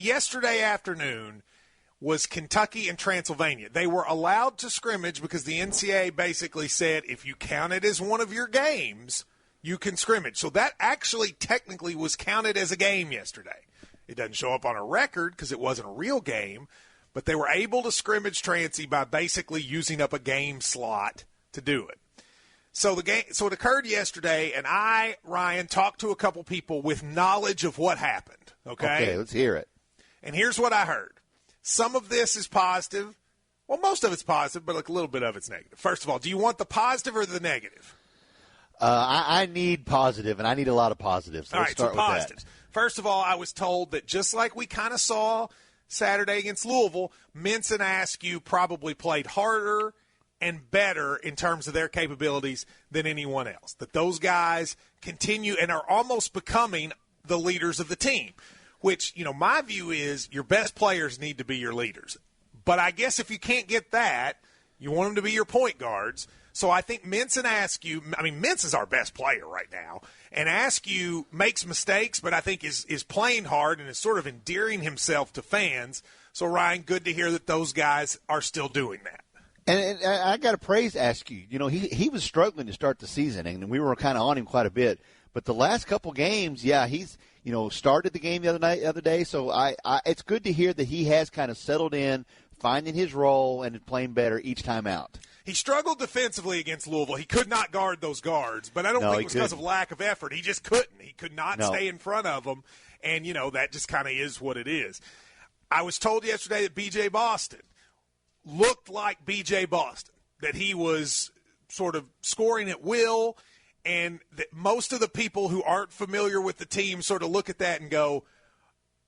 yesterday afternoon was Kentucky and Transylvania. They were allowed to scrimmage because the NCAA basically said if you count it as one of your games, you can scrimmage. So that actually technically was counted as a game yesterday. It doesn't show up on a record because it wasn't a real game, but they were able to scrimmage Transy by basically using up a game slot to do it. So it occurred yesterday, and I, Ryan, talked to a couple people with knowledge of what happened. Okay, let's hear it. And here's what I heard. Some of this is positive. Well, most of it's positive, but a little bit of it's negative. First of all, do you want the positive or the negative? I need positive, and I need a lot of positives. So let's start with positives. that. First of all, I was told that just like we kind of saw Saturday against Louisville, Mintz and Askew probably played harder and better in terms of their capabilities than anyone else. That those guys continue and are almost becoming the leaders of the team, which, my view is your best players need to be your leaders. But I guess if you can't get that, you want them to be your point guards. So I think Mintz and Askew, Mintz is our best player right now, and Askew makes mistakes, but I think is playing hard and is sort of endearing himself to fans. So, Ryan, good to hear that those guys are still doing that. And I got to praise Askew. He was struggling to start the season, and we were kind of on him quite a bit. But the last couple games, he's started the game the other day. So it's good to hear that he has kind of settled in, finding his role, and playing better each time out. He struggled defensively against Louisville. He could not guard those guards, but I don't think it was because of lack of effort. He just couldn't. He could not stay in front of them, and, that just kind of is what it is. I was told yesterday that B.J. Boston looked like B.J. Boston, that he was sort of scoring at will, and that most of the people who aren't familiar with the team sort of look at that and go,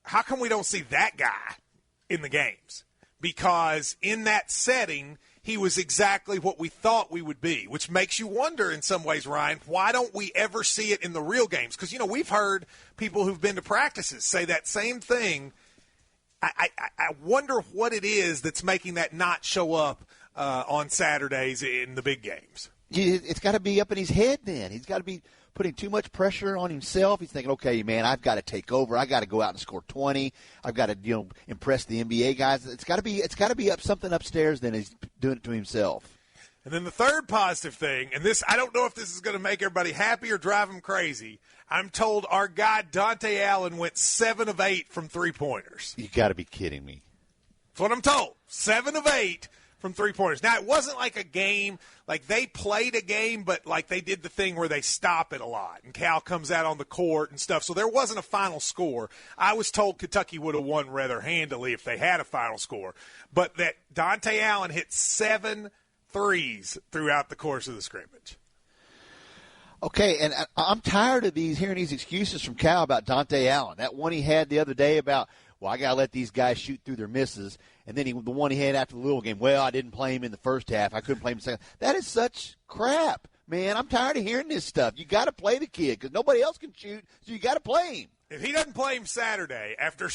how come we don't see that guy in the games? Because in that setting, he was exactly what we thought we would be, which makes you wonder in some ways, Ryan, why don't we ever see it in the real games? Because, we've heard people who've been to practices say that same thing. I wonder what it is that's making that not show up on Saturdays in the big games. It's got to be up in his head then. He's got to be putting too much pressure on himself. He's thinking, okay, man, I've got to take over. I've got to go out and score 20. I've got to, impress the NBA guys. It's got to be up something upstairs then he's doing it to himself. And then the third positive thing, and this, I don't know if this is going to make everybody happy or drive them crazy. I'm told our guy Dante Allen went 7 of 8 from three-pointers. You got to be kidding me. That's what I'm told. 7 of 8 from three-pointers. Now, it wasn't like a game, like they played a game, but like they did the thing where they stop it a lot, and Cal comes out on the court and stuff. So there wasn't a final score. I was told Kentucky would have won rather handily if they had a final score. But that Dante Allen hit 7 threes throughout the course of the scrimmage. Okay, and I'm tired of hearing these excuses from Cal about Dante Allen. That one he had the other day about, I got to let these guys shoot through their misses. And then the one he had after the Louisville game, I didn't play him in the first half. I couldn't play him in the second. That is such crap, man. I'm tired of hearing this stuff. You got to play the kid because nobody else can shoot, so you got to play him. If he doesn't play him Saturday, after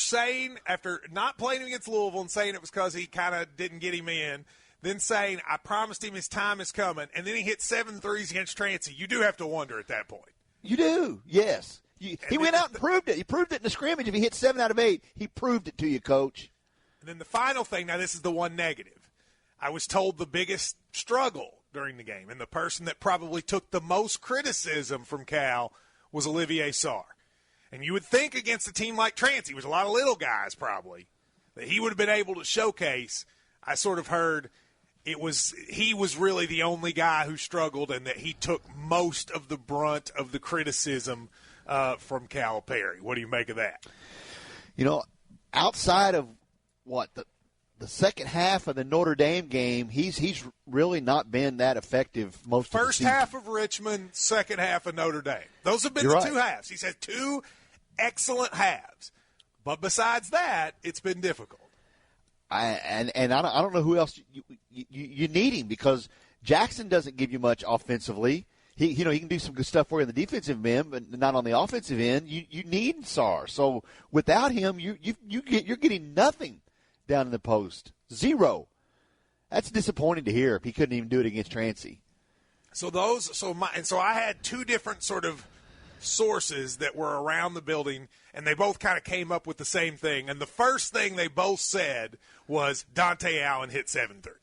not playing him against Louisville and saying it was because he kind of didn't get him in, then saying, I promised him his time is coming, and then he hit 7 threes against Transy, you do have to wonder at that point. You do, yes. He went out and proved it. He proved it in the scrimmage. If he hit 7 out of 8, he proved it to you, Coach. And then the final thing, now this is the one negative. I was told the biggest struggle during the game, and the person that probably took the most criticism from Cal was Olivier Sarr. And you would think against a team like Transy, which a lot of little guys probably, that he would have been able to showcase. I sort of heard he was really the only guy who struggled and that he took most of the brunt of the criticism from Calipari. What do you make of that? Outside of the second half of the Notre Dame game, he's really not been that effective most of the First season. half of Richmond, second half of Notre Dame. Those have been the two halves. He's had 2 excellent halves. But besides that, it's been difficult. I don't know who else you need him because Jackson doesn't give you much offensively. He can do some good stuff for you on the defensive end, but not on the offensive end. You need Sarr. So without him, you're getting nothing down in the post. 0. That's disappointing to hear if he couldn't even do it against Transy. So I had 2 different sort of sources that were around the building, and they both kind of came up with the same thing. And the first thing they both said was Dante Allen hit 7 threes.